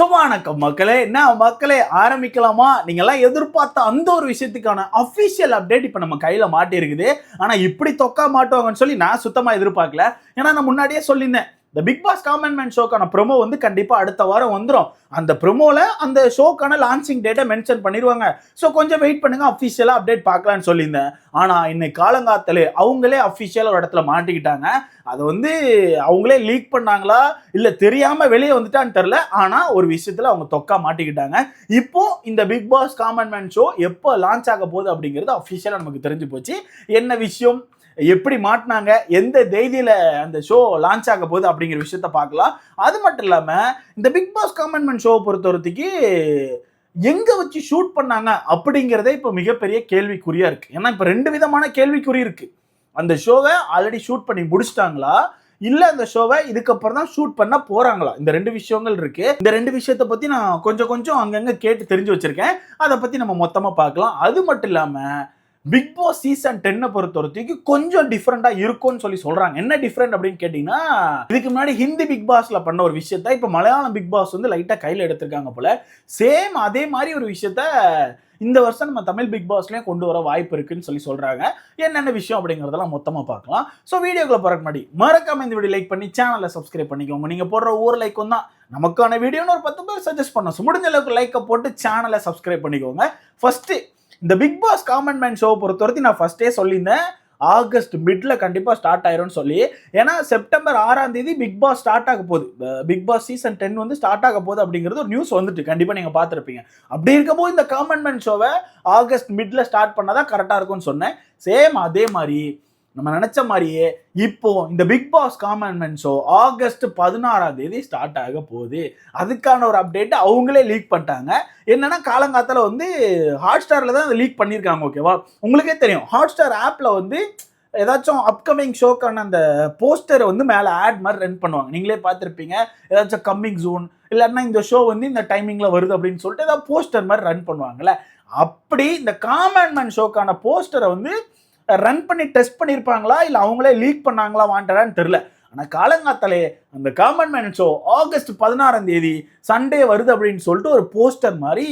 வணக்கம் மக்களே. என்ன மக்களே, ஆரம்பிக்கலாமா? நீங்கெல்லாம் எதிர்பார்த்த அந்த ஒரு விஷயத்துக்கான அஃபிஷியல் அப்டேட் இப்ப நம்ம கையில மாட்டியிருக்குது. ஆனா இப்படி தொக்கா மாட்டுவாங்கன்னு சொல்லி நான் சுத்தமா எதிர்பார்க்கல. ஏன்னா நான் முன்னாடியே சொல்லியிருந்தேன், இந்த பிக் பாஸ் காமன் மேன் ஷோக்கான ப்ரோமோ வந்து கண்டிப்பா அடுத்த வாரம் வந்துரும். அந்த ப்ரோமோல அந்த ஷோக்கான லான்ச்சிங் டேட்டை மென்ஷன் பண்ணிடுவாங்க. ஸோ கொஞ்சம் வெயிட் பண்ணுங்க, அஃபிஷியலா அப்டேட் பார்க்கலான்னு சொல்லியிருந்தேன். ஆனா இன்னைக்கு காலங்காத்தாலே அவங்களே அஃபிஷியலா ஒரு இடத்துல மாட்டிக்கிட்டாங்க. அதை வந்து அவங்களே லீக் பண்ணாங்களா இல்ல தெரியாம வெளியே வந்துட்டான்னு தெரியல. ஆனா ஒரு விஷயத்துல அவங்க தொக்கா மாட்டிக்கிட்டாங்க. இப்போ இந்த big pass common man show எப்போ லான்ச் ஆக போகுது அப்படிங்கிறது அஃபிஷியலா நமக்கு தெரிஞ்சு போச்சு. என்ன விஷயம், எப்படி மாட்டினாங்க, எந்த தேதியில அந்த ஷோ லான்ச் ஆக போகுது அப்படிங்கிற விஷயத்த பார்க்கலாம். அது மட்டும் இல்லாம இந்த பிக் பாஸ் காமன் மேன் ஷோவை பொறுத்தவரைக்கு எங்க வச்சு ஷூட் பண்ணாங்க அப்படிங்கிறதே இப்போ மிகப்பெரிய கேள்விக்குறியா இருக்கு. ஏன்னா இப்போ ரெண்டு விதமான கேள்விக்குறி இருக்கு. அந்த ஷோவை ஆல்ரெடி ஷூட் பண்ணி முடிச்சிட்டாங்களா, இல்ல அந்த ஷோவை இதுக்கப்புறம் தான் ஷூட் பண்ண போறாங்களா? இந்த ரெண்டு விஷயங்கள் இருக்கு. இந்த ரெண்டு விஷயத்தை பத்தி நான் கொஞ்சம் அங்கங்க கேட்டு தெரிஞ்சு வச்சிருக்கேன். அதை பத்தி நம்ம மொத்தமா பார்க்கலாம். அது மட்டும் இல்லாம பிக் பாஸ் சீசன் 10 பொறுத்தவரைக்கும் கொஞ்சம் டிஃப்ரெண்டா இருக்கும்னு சொல்லி சொல்றாங்க. என்ன டிஃப்ரெண்ட் அப்படின்னு கேட்டீங்கன்னா, இதுக்கு முன்னாடி ஹிந்தி பிக் பாஸ்ல பண்ண ஒரு விஷயத்த இப்ப மலையாளம் பிக் பாஸ் வந்து லைட்டா கையில எடுத்திருக்காங்க போல. சேம் அதே மாதிரி ஒரு விஷயத்த இந்த வருஷம் நம்ம தமிழ் பிக் பாஸ்லயும் கொண்டு வர வாய்ப்பு இருக்குன்னு சொல்லி சொல்றாங்க. என்னென்ன விஷயம் அப்படிங்கறதெல்லாம் மொத்தமா பார்க்கலாம். சோ வீடியோக்குள்ள போறதுக்கு முன்னாடி மறக்காம இந்த வீடியோ லைக் பண்ணி சேனலை சப்ஸ்கிரைப் பண்ணிக்கோங்க. நீங்க போடுற ஒவ்வொரு லைக்கும் தான் நமக்கான வீடியோன்னு ஒரு 10 பேர் சஜஸ்ட் பண்ணோம். முடிஞ்ச அளவுக்கு லைக்கை போட்டு சேனலை சப்ஸ்கிரைப் பண்ணிக்கோங்க. ஃபர்ஸ்ட் இந்த big pass common man show பொறுத்தவரைக்கும் நான் ஃபர்ஸ்டே சொல்லியிருந்தேன், ஆகஸ்ட் மிட்ல கண்டிப்பா ஸ்டார்ட் ஆயிரும்னு சொல்லி. ஏன்னா செப்டம்பர் 6ஆம் தேதி பிக் பாஸ் ஸ்டார்ட் ஆக போகுது. பிக் பாஸ் சீசன் 10 வந்து ஸ்டார்ட் ஆக போகுது அப்படிங்கிறது ஒரு நியூஸ் வந்துட்டு கண்டிப்பா நீங்க பார்த்துருப்பீங்க. அப்படி இருக்கும்போது இந்த காமன் மேன் ஷோவை ஆகஸ்ட் மிட்ல ஸ்டார்ட் பண்ணாதான் கரெக்டா இருக்கும்னு சொன்னேன். சேம் அதே மாதிரி நம்ம நினைச்ச மாதிரியே இப்போ இந்த big pass common man show August 16ஆம் தேதி ஸ்டார்ட் ஆக போகுது. அதுக்கான ஒரு அப்டேட் அவங்களே லீக் பண்ணிட்டாங்க. என்னன்னா காலங்காத்தால வந்து ஹாட் ஸ்டார்ல தான் லீக் பண்ணியிருக்காங்க. ஓகேவா, உங்களுக்கே தெரியும் ஹாட் ஸ்டார் ஆப்ல வந்து ஏதாச்சும் அப்கமிங் ஷோக்கான அந்த போஸ்டரை வந்து மேலே ஆட் மாதிரி ரன் பண்ணுவாங்க. நீங்களே பார்த்துருப்பீங்க. ஏதாச்சும் கம்மிங் ஜூன் இல்லைன்னா இந்த ஷோ வந்து இந்த டைமிங்ல வருது அப்படின்னு சொல்லிட்டு ஏதாவது போஸ்டர் மாதிரி ரன் பண்ணுவாங்கல்ல, அப்படி இந்த காமன் மேன் ஷோக்கான போஸ்டரை வந்து ரன் பண்ணி டெஸ்ட் பண்ணியிருப்பாங்களா இல்லை அவங்களே லீக் பண்ணாங்களா வாண்டடான்னு தெரியல. ஆனால் காலங்காத்தாலே அந்த காமன் மேன் ஷோ ஆகஸ்ட் 16ஆம் தேதி சண்டே வருது அப்படின்னு சொல்லிட்டு ஒரு போஸ்டர் மாதிரி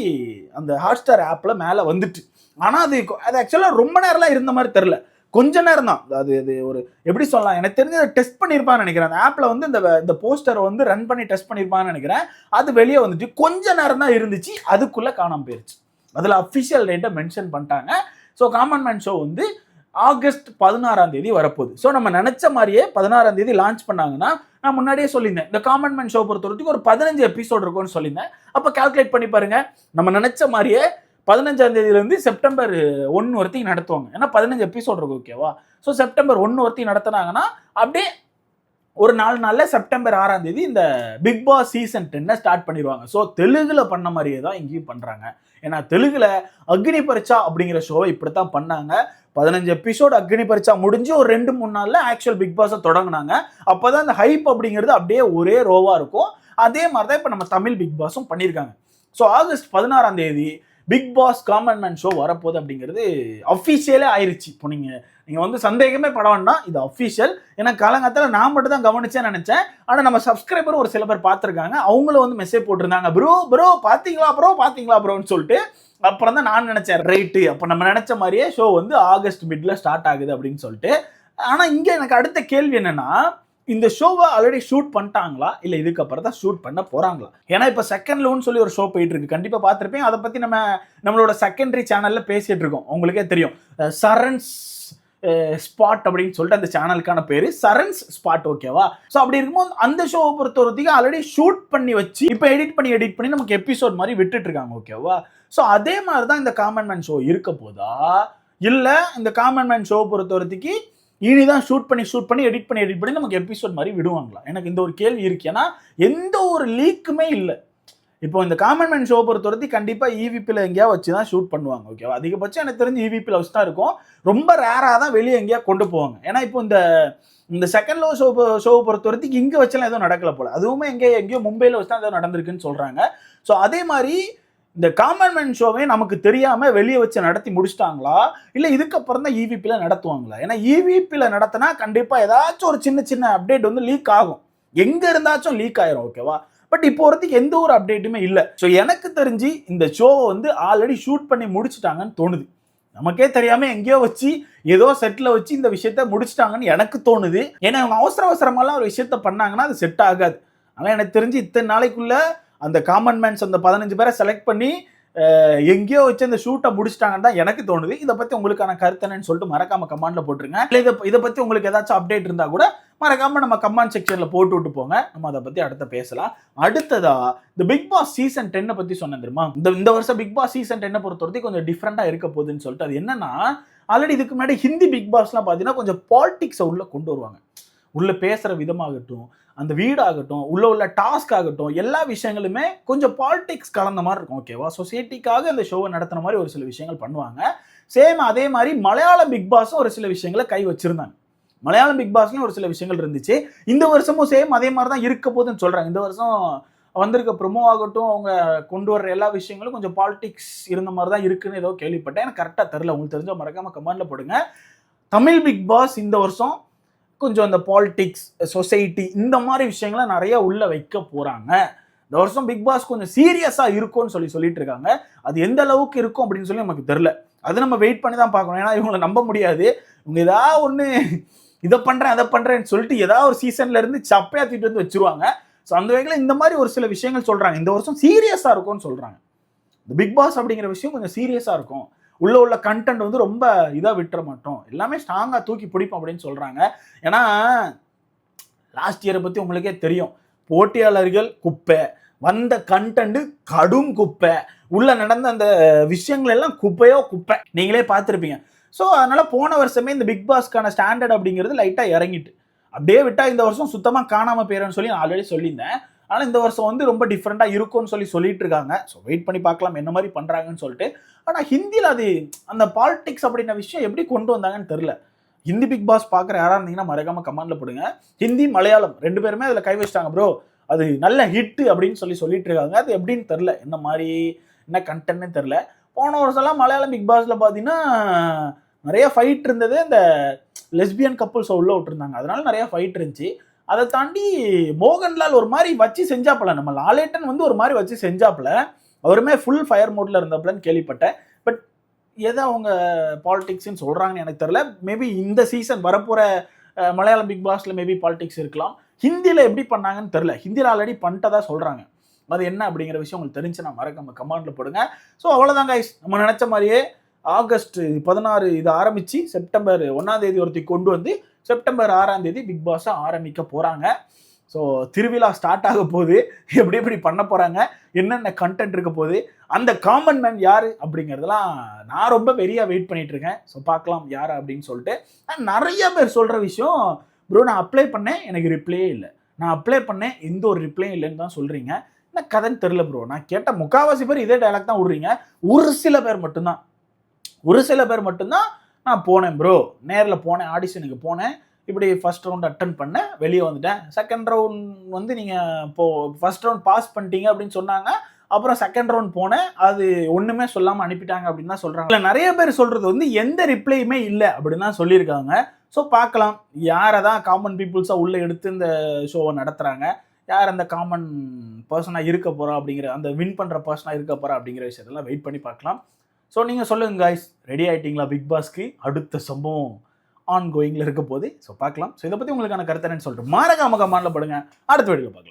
அந்த ஹாட் ஸ்டார் ஆப்ல மேலே வந்துட்டு. ஆனால் அது ஆக்சுவலாக ரொம்ப நேரம்லாம் இருந்த மாதிரி தெரியல, கொஞ்ச நேரம் தான். அது ஒரு எப்படி சொல்லலாம், எனக்கு தெரிஞ்சு டெஸ்ட் பண்ணியிருப்பான்னு நினைக்கிறேன். அந்த ஆப்ல வந்து இந்த போஸ்டரை வந்து ரன் பண்ணி டெஸ்ட் பண்ணியிருப்பான்னு நினைக்கிறேன். அது வெளியே வந்துட்டு கொஞ்ச நேரம் தான் இருந்துச்சு, அதுக்குள்ள காணாம போயிருச்சு. அதில் அஃபிஷியல் டேட்டை மென்ஷன் பண்ணிட்டாங்க. ஸோ காமன் மேன் ஷோ வந்து ஆகஸ்ட் 16ஆம் தேதி வரப்போகுது. ஸோ நம்ம நினைச்ச மாதிரியே 16ஆம் தேதி லான்ச் பண்ணாங்கன்னா, நான் முன்னாடியே சொல்லியிருந்தேன் இந்த காமன் மேன் ஷோ பொறுத்தவரைக்கும் ஒரு 15 எபிசோட் இருக்கும்னு சொல்லியிருந்தேன். அப்போ கால்குலேட் பண்ணி பாருங்க, நம்ம நினைச்ச மாதிரியே 15ஆம் தேதியிலேருந்து செப்டம்பர் 1 வரைக்கும் நடத்துவாங்க. ஏன்னா 15 எபிசோட் இருக்கும். ஓகேவா, ஸோ செப்டம்பர் 1 வரைக்கும் நடத்தினாங்கன்னா அப்படியே ஒரு 4 நாள்ல செப்டம்பர் 6ஆம் தேதி இந்த பிக் பாஸ் சீசன் 10 ஸ்டார்ட் பண்ணிடுவாங்க. ஸோ தெலுங்குல பண்ண மாதிரியே தான் இங்கேயும் பண்றாங்க. ஏன்னா தெலுங்குல அக்னி பரிச்சா அப்படிங்கிற ஷோவை இப்படித்தான் பண்ணாங்க. 15 எபிசோட் அக்னி பரிச்சா முடிஞ்சு ஒரு 2-3 நாள்ல ஆக்சுவல் பிக் பாஸை தொடங்கினாங்க. அப்பதான் அந்த ஹைப் அப்படிங்கிறது அப்படியே ஒரே ரோவா இருக்கும். அதே மாதிரி தான் இப்போ நம்ம தமிழ் பிக் பாஸும் பண்ணியிருக்காங்க. ஸோ ஆகஸ்ட் 16ஆம் தேதி Bigg pass common man show வரப்போகுது அப்படிங்கிறது அஃபிஷியலே ஆயிருச்சு. இப்போ நீங்க வந்து சந்தேகமே பட வேண்டாம், இது அஃபிஷியல். ஏன்னா காலங்காலத்தில் நான் மட்டும் தான் கவனிச்சேன்னு நினைச்சேன். ஆனால் நம்ம சப்ஸ்கிரைபர் ஒரு சில பேர் பார்த்துருக்காங்க, அவங்களும் வந்து மெசேஜ் போட்டிருந்தாங்க, ப்ரோ பாத்தீங்களா ப்ரோன்னு சொல்லிட்டு. அப்புறம் தான் நான் நினைச்சேன், ரைட்டு அப்போ நம்ம நினைச்ச மாதிரியே ஷோ வந்து ஆகஸ்ட் மிட்ல ஸ்டார்ட் ஆகுது அப்படின்னு சொல்லிட்டு. ஆனால் இங்கே எனக்கு அடுத்த கேள்வி என்னன்னா, இந்த ஷோவை ஆல்ரெடி ஷூட் பண்ணிட்டாங்களா இல்லை இதுக்கப்புறம் தான் ஷூட் பண்ண போறாங்களா? ஏன்னா இப்போ செகண்ட் லோன்னு சொல்லி ஒரு ஷோ போயிட்டு இருக்கு, கண்டிப்பா பார்த்துருப்பேன். அதை பத்தி நம்மளோட செகண்டரி சேனல்ல பேசிட்டு இருக்கோம். உங்களுக்கே தெரியும், சரண்ஸ் ஸ்பாட் அப்படின்னு சொல்லிட்டு அந்த சேனலுக்கான பேரு சரண்ஸ் ஸ்பாட். ஓகேவா, ஸோ அப்படி இருக்கும்போது அந்த ஷோவை பொறுத்தவரைக்கும் ஆல்ரெடி ஷூட் பண்ணி வச்சு இப்போ எடிட் பண்ணி நமக்கு எபிசோட் மாதிரி விட்டுட்டு இருக்காங்க. ஓகேவா, ஸோ அதே மாதிரி தான் இந்த காமன் மேன் ஷோ இருக்க போதா, இல்லை இந்த காமன் மேன் ஷோ பொறுத்தவரைக்கு இனிதான் ஷூட் பண்ணி எடிட் பண்ணி நமக்கு எபிசோட் மாதிரி விடுவாங்களா? எனக்கு இந்த ஒரு கேள்வி இருக்கு. ஏன்னா எந்த ஒரு லீக்குமே இல்லை. இப்போ இந்த காமன் மேன் ஷோ பொறுத்தவரைக்கும் கண்டிப்பா இவிபியில் எங்கேயா வச்சு தான் ஷூட் பண்ணுவாங்க. ஓகேவா, அதிகபட்சம் எனக்கு தெரிஞ்சு இவிபியில் வச்சு தான் இருக்கும். ரொம்ப ரேராக தான் வெளியே எங்கேயா கொண்டு போவாங்க. ஏன்னா இப்போ இந்த செகண்ட் ஷோவை பொறுத்தவரைக்கும் இங்கே வச்செல்லாம் எதுவும் நடக்கல போல. அதுவுமே எங்கேயோ மும்பையில் வச்சு தான் ஏதோ நடந்திருக்குன்னு சொல்றாங்க. ஸோ அதே மாதிரி இந்த காமன் மேன் ஷோவே நமக்கு தெரியாம வெளியே வச்சு நடத்தி முடிச்சிட்டாங்களா, இல்ல இதுக்கப்புறம் தான் இவிபியில நடத்துவாங்களா? ஏன்னா இவிபியில நடத்தினா கண்டிப்பா ஏதாச்சும் ஒரு சின்ன அப்டேட் வந்து லீக் ஆகும், எங்க இருந்தாச்சும் லீக் ஆயிரும். ஓகேவா, பட் இப்போ வரைக்கும் எந்த ஒரு அப்டேட்டுமே இல்லை. ஸோ எனக்கு தெரிஞ்சு இந்த ஷோவை வந்து ஆல்ரெடி ஷூட் பண்ணி முடிச்சுட்டாங்கன்னு தோணுது. நமக்கே தெரியாம எங்கேயோ வச்சு ஏதோ செட்ல வச்சு இந்த விஷயத்த முடிச்சிட்டாங்கன்னு எனக்கு தோணுது. ஏன்னா அவங்க அவசர அவசரமாலாம் ஒரு விஷயத்த பண்ணாங்கன்னா அது செட் ஆகாது. ஆனால் எனக்கு தெரிஞ்சு இத்தனை நாளைக்குள்ள அந்த காமன் மேன்ஸ் அந்த 15 பேரை செலக்ட் பண்ணி எங்கேயோ வச்சு அந்த ஷூட்டை முடிச்சிட்டாங்கன்னு தான் எனக்கு தோணுது. இதை பத்தி உங்களுக்கான கருத்து என்னன்னு சொல்லிட்டு மறக்காம கமெண்ட்ல போட்டுருங்க. இதை பத்தி உங்களுக்கு ஏதாச்சும் அப்டேட் இருந்தா கூட மறக்காம நம்ம கமெண்ட் செக்ஷன்ல போட்டு விட்டு போங்க. நம்ம அதை பத்தி அடுத்த பேசலாம். அடுத்ததா இந்த பிக் பாஸ் சீசன் 10 பத்தி சொன்னேன் தெரியுமா? இந்த வருஷம் பிக் பாஸ் சீசன் 10 பொறுத்தவரைக்கும் கொஞ்சம் டிஃப்ரெண்டா இருக்க போகுதுன்னு சொல்லிட்டு, அது என்னன்னா ஆல்ரெடி இதுக்கு முன்னாடி ஹிந்தி பிக் பாஸ்லாம் பார்த்தீங்கன்னா கொஞ்சம் பாலிடிக்ஸை உள்ள கொண்டு வருவாங்க. உள்ள பேசுற விதமாகட்டும், அந்த வீடாகட்டும், உள்ள டாஸ்க் ஆகட்டும், எல்லா விஷயங்களுமே கொஞ்சம் பாலிடிக்ஸ் கலந்த மாதிரி இருக்கும். ஓகேவா? சொசைட்டிக்காக அந்த ஷோவை நடத்துன மாதிரி ஒரு சில விஷயங்கள் பண்ணுவாங்க. சேம் அதே மாதிரி மலையாளம் பிக் பாஸும் ஒரு சில விஷயங்களை கை வச்சிருந்தாங்க. மலையாளம் பிக் பாஸ்லயும் ஒரு சில விஷயங்கள் இருந்துச்சு. இந்த வருஷமும் சேம் அதே மாதிரி தான் இருக்க போதுன்னு சொல்றாங்க. இந்த வருஷம் வந்திருக்க ப்ரொமோ ஆகட்டும், அவங்க கொண்டு வர்ற எல்லா விஷயங்களும் கொஞ்சம் பாலிடிக்ஸ் இருந்த மாதிரி தான் இருக்குன்னு ஏதோ கேள்விப்பட்டேன். எனக்கு கரெக்டாக தெரியல. உங்களுக்கு தெரிஞ்ச மறக்காம கமெண்ட்ல போடுங்க. தமிழ் பிக் பாஸ் இந்த வருஷம் கொஞ்சம் அந்த பாலிடிக்ஸ், சொசைட்டி இந்த மாதிரி விஷயங்களை நிறைய உள்ள வைக்க போறாங்க. இந்த வருஷம் பிக் பாஸ் கொஞ்சம் சீரியஸா இருக்கும்னு சொல்லிட்டு இருக்காங்க. அது எந்த அளவுக்கு இருக்கும் அப்படின்னு சொல்லி நமக்கு தெரியல. அது நம்ம வெயிட் பண்ணி தான் பார்க்கணும். ஏன்னா இவங்களை நம்ப முடியாது. இவங்க ஏதாவது ஒன்று இதை பண்றேன் அதை பண்றேன்னு சொல்லிட்டு ஏதாவது ஒரு சீசன்ல இருந்து சப்பையா தூக்கிட்டு வந்து வச்சிருவாங்க. ஸோ அந்த வகையில் இந்த மாதிரி ஒரு சில விஷயங்கள் சொல்றாங்க. இந்த வருஷம் சீரியஸா இருக்கும்னு சொல்றாங்க. இந்த பிக் பாஸ் அப்படிங்கிற விஷயம் கொஞ்சம் சீரியஸா இருக்கும். உள்ள கண்டென்ட் வந்து ரொம்ப இதாக விட்டுற மாட்டோம், எல்லாமே ஸ்ட்ராங்கா தூக்கி பிடிப்போம் அப்படின்னு சொல்றாங்க. ஏன்னா லாஸ்ட் இயரை பத்தி உங்களுக்கே தெரியும். போட்டியாளர்கள் குப்பை, வந்த கண்டென்ட் கடும் குப்பை, உள்ள நடந்த அந்த விஷயங்கள் எல்லாம் குப்பையோ குப்பை, நீங்களே பார்த்துருப்பீங்க. ஸோ அதனால போன வருஷமே இந்த பிக் பாஸ்க்கான ஸ்டாண்டர்ட் அப்படிங்கிறது லைட்டா இறங்கிட்டு, அப்படியே விட்டா இந்த வருஷம் சுத்தமா காணாம போயிடும்னு சொல்லி நான் ஆல்ரெடி சொல்லியிருந்தேன். ஆனால் இந்த வருஷம் வந்து ரொம்ப டிஃப்ரெண்டா இருக்கும்னு சொல்லிட்டு இருக்காங்க. ஸோ வெயிட் பண்ணி பார்க்கலாம் என்ன மாதிரி பண்றாங்கன்னு சொல்லிட்டு. ஆனால் ஹிந்தியில் அது அந்த பாலிடிக்ஸ் அப்படின்ற விஷயம் எப்படி கொண்டு வந்தாங்கன்னு தெரியல. ஹிந்தி பிக் பாஸ் பார்க்குற யாராக இருந்தீங்கன்னா மறக்காம கமெண்ட்ல போடுங்க. ஹிந்தி மலையாளம் 2 பேருமே அதில் கை வச்சிட்டாங்க ப்ரோ, அது நல்ல ஹிட் அப்படின்னு சொல்லிட்டு இருக்காங்க. அது எப்படின்னு தெரில, என்ன மாதிரி என்ன கண்டென்ட்னு தெரில. போன வருஷம்லாம் மலையாளம் பிக் பாஸ்ல பார்த்தீங்கன்னா நிறைய ஃபைட் இருந்தது. இந்த லெஸ்பியன் கப்புள்ஸை உள்ள விட்டுருந்தாங்க, அதனால நிறைய ஃபைட் இருந்துச்சு. அதை தாண்டி மோகன்லால் ஒரு மாதிரி வச்சு செஞ்சாப்புல, நம்ம லாலேட்டன் வந்து ஒரு மாதிரி வச்சு செஞ்சாப்புல, அவருமே ஃபுல் ஃபயர் மோட்ல இருந்தாப்புலன்னு கேள்விப்பட்டேன். பட் எதை அவங்க பாலிடிக்ஸ்ன்னு சொல்றாங்கன்னு எனக்கு தெரியல. மேபி இந்த சீசன் வரப்போற மலையாளம் பிக் பாஸ்ல மேபி பாலிடிக்ஸ் இருக்கலாம். ஹிந்தியில் எப்படி பண்ணாங்கன்னு தெரியல. ஹிந்தியில் ஆல்ரெடி பண்ணிட்டதா சொல்றாங்க. அது என்ன அப்படிங்கிற விஷயம் உங்களுக்கு தெரிஞ்சுன்னா மறக்காம கமெண்ட்ல போடுங்க. ஸோ அவ்வளோதான் கைஸ், நம்ம நினைச்ச மாதிரியே ஆகஸ்ட் 16 இது ஆரம்பிச்சு செப்டம்பர் 1ஆம் தேதி ஒருத்தி கொண்டு வந்து செப்டம்பர் 6ஆம் தேதி பிக் பாஸை ஆரம்பிக்க போறாங்க. ஸோ திருவிழா ஸ்டார்ட் ஆக போகுது. எப்படி பண்ண போறாங்க, என்னென்ன கண்டென்ட் இருக்க போகுது, அந்த காமன் மேன் யாரு அப்படிங்கிறதெல்லாம் நான் ரொம்ப பெரிய வெயிட் பண்ணிட்டு இருக்கேன். ஸோ பார்க்கலாம் யார் அப்படின்னு சொல்லிட்டு. நிறைய பேர் சொல்ற விஷயம், ப்ரோ நான் அப்ளை பண்ணேன் எனக்கு ரிப்ளையே இல்லை, நான் அப்ளை பண்ணேன் எந்த ஒரு ரிப்ளையும் இல்லைன்னு தான் சொல்றீங்க. என்ன கதைன்னு தெரியல ப்ரோ. நான் கேட்ட முக்காவாசி பேர் இதே டைலாக் தான் விடுறீங்க. ஒரு சில பேர் மட்டும்தான் நான் போனேன் ப்ரோ, நேரில் போனேன், ஆடிஷனுக்கு போனேன், இப்படி ஃபர்ஸ்ட் ரவுண்ட் அட்டன் பண்ணேன், வெளியே வந்துட்டேன். செகண்ட் ரவுண்ட் வந்து நீங்கள் இப்போது ஃபர்ஸ்ட் ரவுண்ட் பாஸ் பண்ணிட்டீங்க அப்படின்னு சொன்னாங்க. அப்புறம் செகண்ட் ரவுண்ட் போனேன், அது ஒன்றுமே சொல்லாமல் அனுப்பிட்டாங்க அப்படின்னு தான் சொல்கிறாங்க. இல்லை நிறைய பேர் சொல்கிறது வந்து எந்த ரிப்ளையுமே இல்லை அப்படின்னு தான் சொல்லியிருக்காங்க. ஸோ பார்க்கலாம் யாரை தான் காமன் பீப்புள்ஸாக உள்ளே எடுத்து இந்த ஷோவை நடத்துகிறாங்க, யார் அந்த காமன் பர்சனாக இருக்க போகிறா அப்படிங்கிற, அந்த வின் பண்ணுற பர்சனாக இருக்க போகிறா அப்படிங்கிற விஷயத்தெல்லாம் வெயிட் பண்ணி பார்க்கலாம். ஸோ நீங்கள் சொல்லுங்கள் காய்ஸ், ரெடி ஆகிட்டீங்களா பிக் பாஸ்க்கு? அடுத்த சம்பவம் ஆன் கோயிங்கில் இருக்க போது. ஸோ பார்க்கலாம். ஸோ இதை பற்றி உங்களுக்கான கருத்து என்னன்னு சொல்லிட்டு மறக்காம கமெண்ட்ல போடுங்க. அடுத்த வீடியோவில் பார்க்கலாம்.